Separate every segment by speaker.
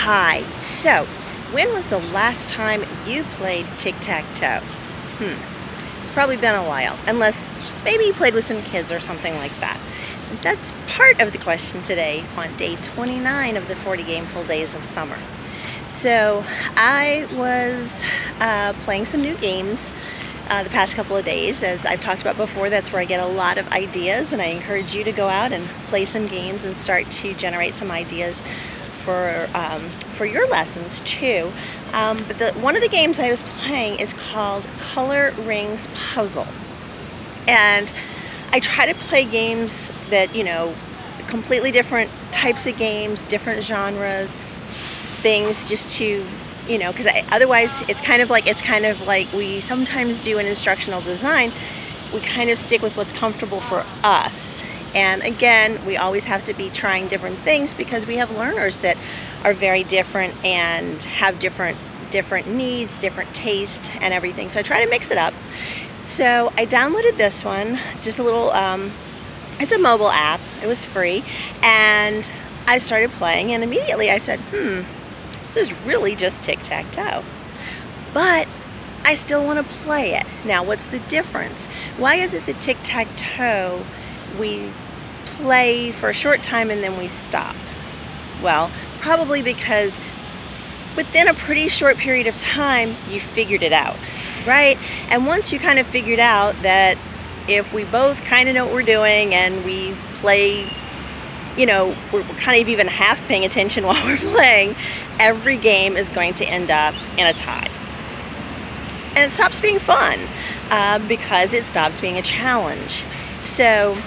Speaker 1: Hi. So, when was the last time you played tic-tac-toe? It's probably been a while, unless maybe you played with some kids or something like that. That's part of the question today on day 29 of the 40 Gameful days of summer. So, I was playing some new games the past couple of days. As I've talked about before, that's where I get a lot of ideas, and I encourage you to go out and play some games and start to generate some ideas for your lessons too. But one of the games I was playing is called Color Rings Puzzle, and I try to play games that, you know, completely different types of games, different genres, things, just to, you know, because otherwise it's kind of like we sometimes do in instructional design. We kind of stick with what's comfortable for us. And again, we always have to be trying different things because we have learners that are very different and have different needs, different taste and everything. So I try to mix it up. So I downloaded this one. It's just a little, it's a mobile app. It was free. And I started playing, and immediately I said, this is really just tic-tac-toe. But I still want to play it. Now, what's the difference? Why is it that tic-tac-toe we play for a short time and then we stop? Well, probably because within a pretty short period of time you figured it out, right? And once you kind of figured out that if we both kind of know what we're doing and we play, you know, we're kind of even half paying attention while we're playing, every game is going to end up in a tie. And it stops being fun because it stops being a challenge. So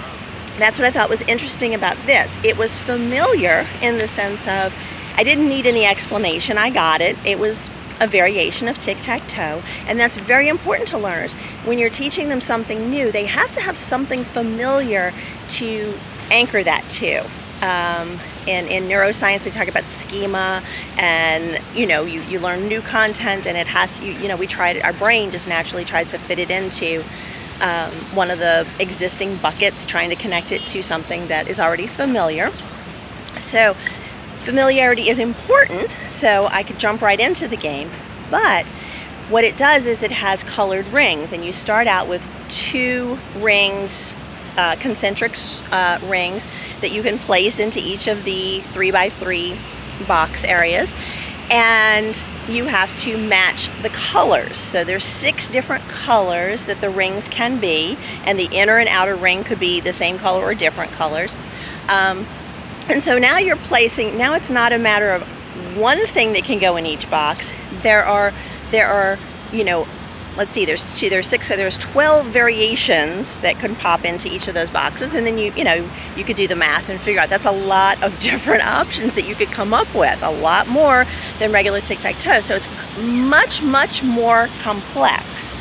Speaker 1: that's what I thought was interesting about this. It was familiar in the sense of I didn't need any explanation. I got it. It was a variation of tic-tac-toe, and that's very important to learners. When you're teaching them something new, they have to have something familiar to anchor that to. In neuroscience, they talk about schema, and you know, you learn new content, and it has, you know, our brain just naturally tries to fit it into one of the existing buckets, trying to connect it to something that is already familiar. So familiarity is important, so I could jump right into the game. But what it does is it has colored rings, and you start out with 2 rings, concentric rings that you can place into each of the 3x3 box areas, and you have to match the colors. So there's 6 different colors that the rings can be, and the inner and outer ring could be the same color or different colors. And so now you're placing, now it's not a matter of one thing that can go in each box. There are, you know, let's see, there's 6, so there's 12 variations that can pop into each of those boxes, and then you know, you could do the math and figure out that's a lot of different options that you could come up with, a lot more than regular tic-tac-toe. So it's much, much more complex,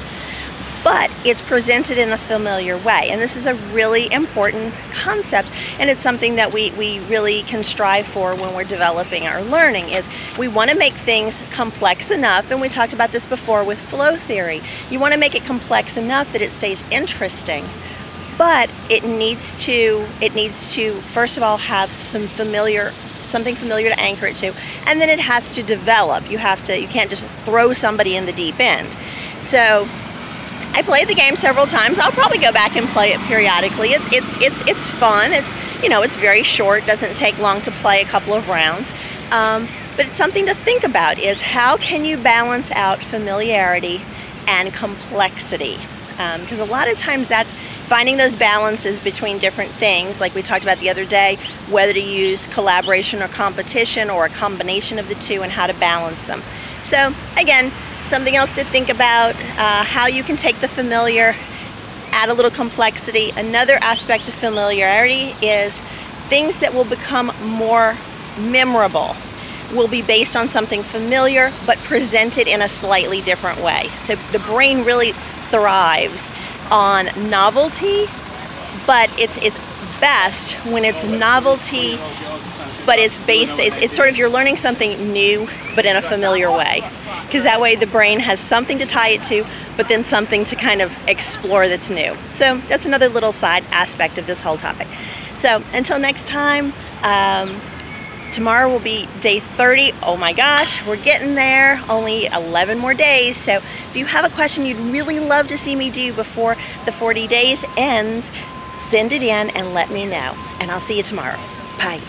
Speaker 1: but it's presented in a familiar way, and this is a really important concept, and it's something that we really can strive for when we're developing our learning. Is we want to make things complex enough, and we talked about this before with flow theory. You want to make it complex enough that it stays interesting, but it needs to first of all have something familiar to anchor it to, and then it has to develop. You can't just throw somebody in the deep end. So I played the game several times. I'll probably go back and play it periodically. It's fun. It's, you know, it's very short. Doesn't take long to play a couple of rounds. But it's something to think about, is how can you balance out familiarity and complexity? Because a lot of times that's finding those balances between different things, like we talked about the other day, whether to use collaboration or competition or a combination of the two, and how to balance them. So again, something else to think about, how you can take the familiar, add a little complexity. Another aspect of familiarity is things that will become more memorable will be based on something familiar but presented in a slightly different way. So the brain really thrives on novelty, but it's best when it's novelty, but it's sort of, you're learning something new but in a familiar way, because that way the brain has something to tie it to, but then something to kind of explore that's new. So that's another little side aspect of this whole topic. So until next time, Tomorrow will be day 30. Oh my gosh, we're getting there. Only 11 more days. So if you have a question you'd really love to see me do before the 40 days ends, send it in and let me know. And I'll see you tomorrow. Bye.